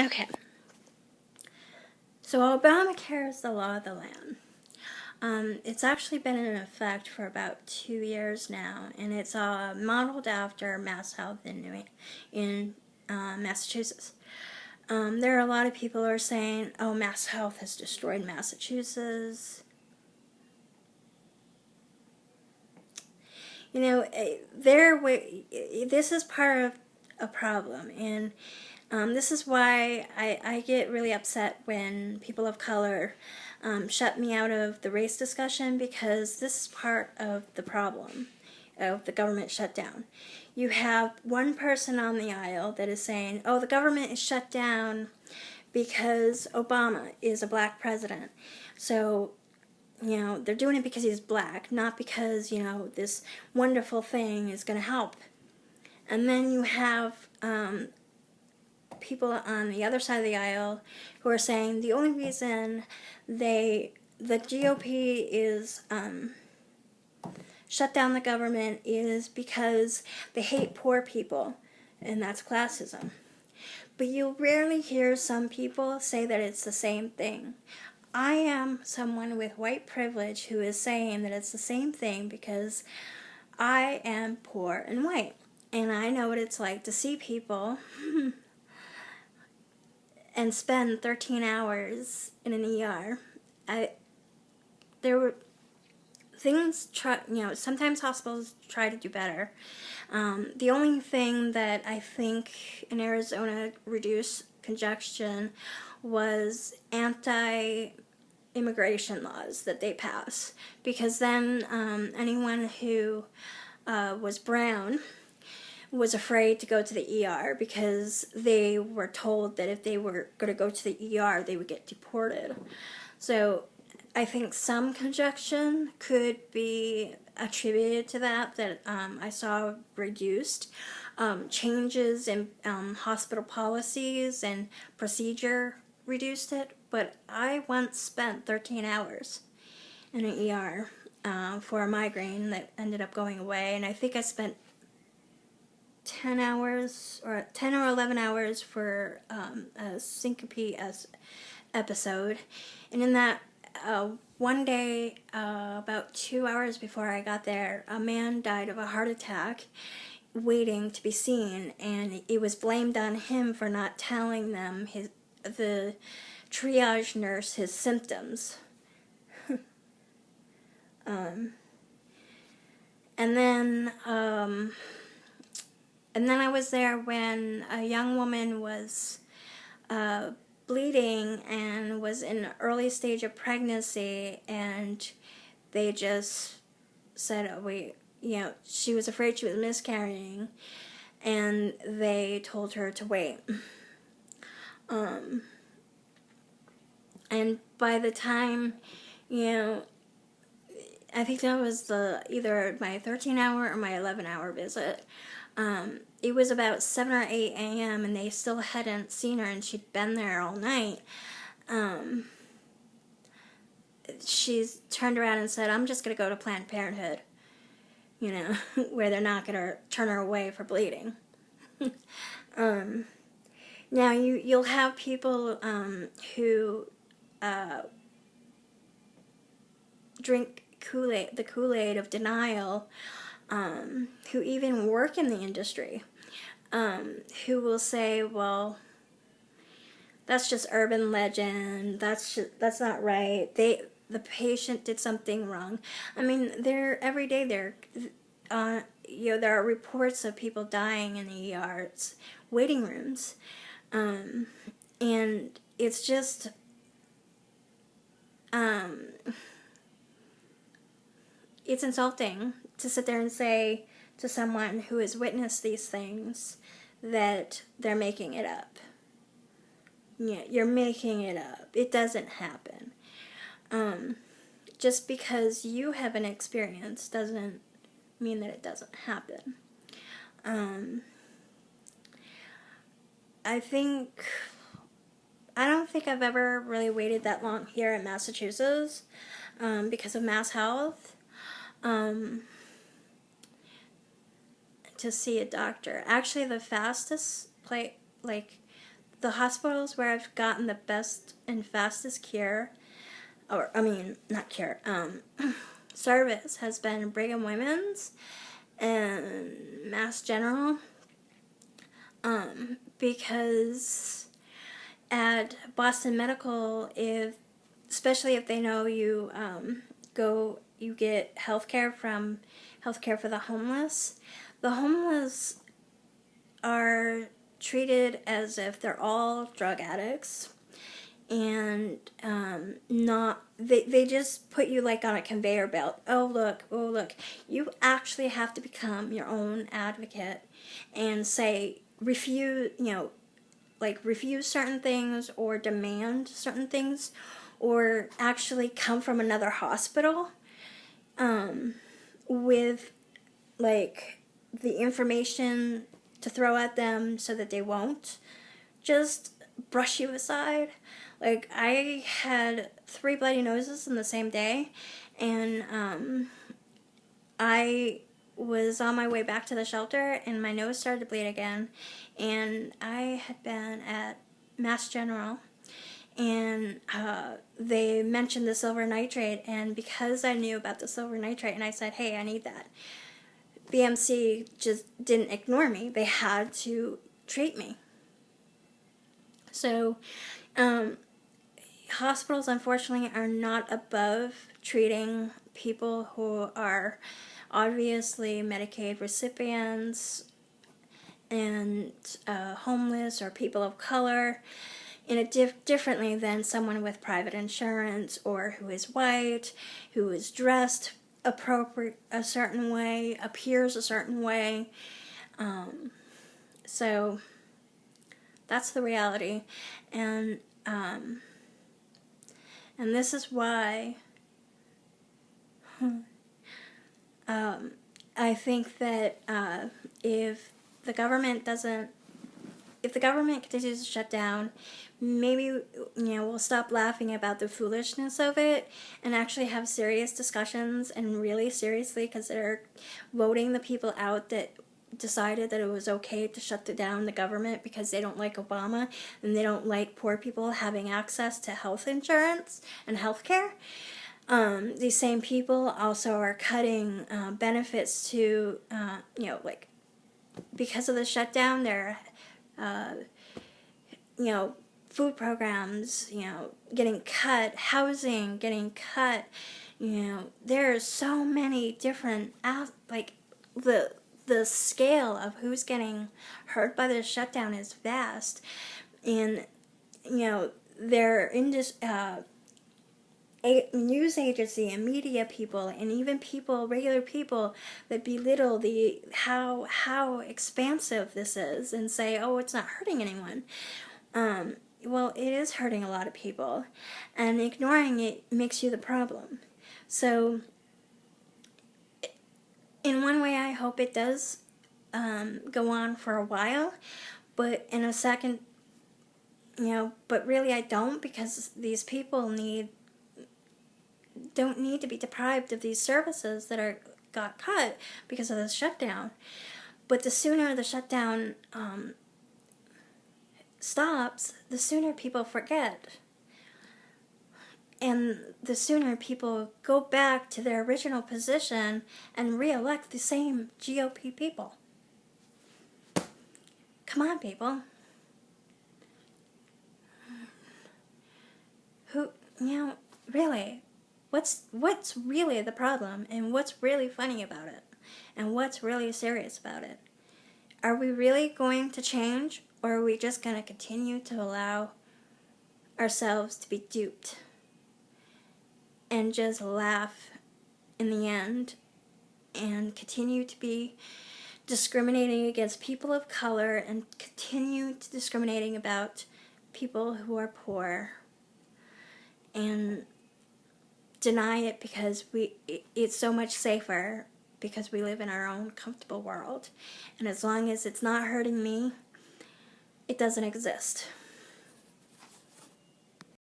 Okay. So Obamacare is the law of the land. It's actually been in effect for about 2 years now, and it's modeled after MassHealth in Massachusetts. There are a lot of people who are saying, "Oh, MassHealth has destroyed Massachusetts." You know, this is part of a problem, and this is why I get really upset when people of color shut me out of the race discussion, because this is part of the problem of the government shutdown. You have one person on the aisle that is saying, "Oh, the government is shut down because Obama is a black president." So, they're doing it because he's black, not because, this wonderful thing is going to help. And then you have people on the other side of the aisle who are saying the only reason the GOP is shut down the government is because they hate poor people, and that's classism. But you rarely hear some people say that it's the same thing. I am someone with white privilege who is saying that it's the same thing because I am poor and white. And I know what it's like to see people and spend 13 hours in an ER. There were things sometimes hospitals try to do better. The only thing that I think in Arizona reduced congestion was anti-immigration laws that they pass, because then anyone who was brown was afraid to go to the ER because they were told that if they were going to go to the ER, they would get deported. So I think some congestion could be attributed to that I saw reduced. Changes in hospital policies and procedure reduced it, but I once spent 13 hours in an ER for a migraine that ended up going away, and I think I spent 10 or 11 hours for a syncope episode. And in that one day, about 2 hours before I got there, a man died of a heart attack waiting to be seen, and it was blamed on him for not telling them the triage nurse his symptoms. And then I was there when a young woman was bleeding and was in an early stage of pregnancy, and they just said, she was afraid she was miscarrying, and they told her to wait. And by the time, I think that was either my 13-hour or my 11-hour visit. It was about 7 or 8 a.m. and they still hadn't seen her, and she'd been there all night. She's turned around and said, "I'm just going to go to Planned Parenthood," where they're not going to turn her away for bleeding. Now, you'll have people who drink the Kool-Aid of denial, who even work in the industry, who will say, "Well, that's just urban legend. That's not right. The patient did something wrong." I mean, every day there are reports of people dying in the ERs, waiting rooms, and it's just it's insulting to sit there and say to someone who has witnessed these things that they're making it up. Yeah, you're making it up. It doesn't happen. Just because you have an experience doesn't mean that it doesn't happen. I don't think I've ever really waited that long here in Massachusetts because of MassHealth to see a doctor. Actually, the fastest the hospitals where I've gotten the best and fastest care, or I mean, not care, service has been Brigham Women's and Mass General, because at Boston Medical, especially if they know you you get healthcare from Healthcare for the Homeless. The homeless are treated as if they're all drug addicts, and they just put you like on a conveyor belt. Oh look, you actually have to become your own advocate and say refuse certain things or demand certain things, or actually come from another hospital with like the information to throw at them so that they won't just brush you aside. Like, I had 3 bloody noses in the same day, and I was on my way back to the shelter, and my nose started to bleed again, and I had been at Mass General, and they mentioned the silver nitrate, and because I knew about the silver nitrate, and I said, hey, I need that, BMC just didn't ignore me. They had to treat me. So, hospitals, unfortunately, are not above treating people who are obviously Medicaid recipients and homeless or people of color differently than someone with private insurance, or who is white, who is dressed a certain way, appears a certain way. So that's the reality, and this is why I think that if the government continues to shut down, maybe we'll stop laughing about the foolishness of it and actually have serious discussions and really seriously consider voting the people out that decided that it was okay to shut down the government because they don't like Obama and they don't like poor people having access to health insurance and health care. These same people also are cutting benefits to, like, because of the shutdown, they're food programs, getting cut, housing getting cut. There are so many different, the scale of who's getting hurt by the shutdown is vast. And, they're in this, news agency and media people and even regular people that belittle how expansive this is and say, oh, it's not hurting anyone. Well, it is hurting a lot of people, and ignoring it makes you the problem. So, in one way, I hope it does go on for a while, but in a second, but really I don't, because these people don't need to be deprived of these services that got cut because of the shutdown. But the sooner the shutdown stops, the sooner people forget. And the sooner people go back to their original position and re-elect the same GOP people. Come on, people. Who, really, what's really the problem, and what's really funny about it, and what's really serious about it? Are we really going to change, or are we just going to continue to allow ourselves to be duped and just laugh in the end and continue to be discriminating against people of color and continue to discriminating about people who are poor and deny it because it's so much safer because we live in our own comfortable world, and as long as it's not hurting me, it doesn't exist.